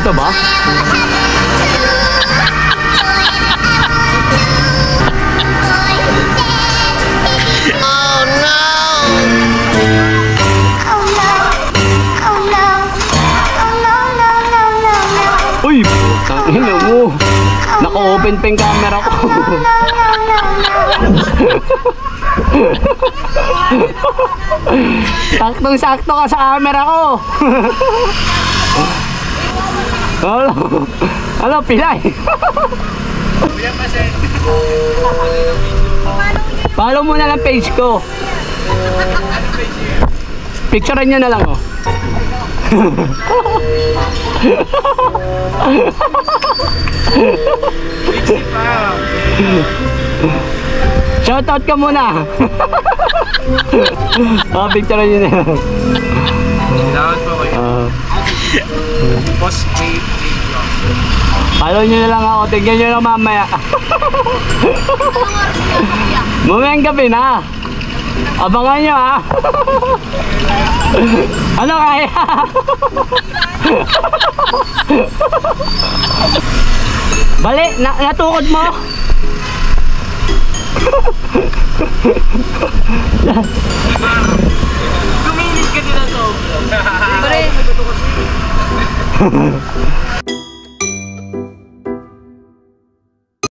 Dito ba? Oh no! Uy! Tangina mo! Naka-open pa yung camera ko. Saktong-sakto ka sa camera ko. Ano, pilay. Follow mo na lang page ko. Picturean nyo na lang, oh. Shoutout ka muna. Picturean nyo na lang. Shoutout po kayo. Boss Wave. Follow nyo na lang ako, tignan nyo na mamaya. Mamayang gabi na. Abangan nyo, ha. Ano kaya? Bali, natukod mo. Kuminis ka din na to. Pare.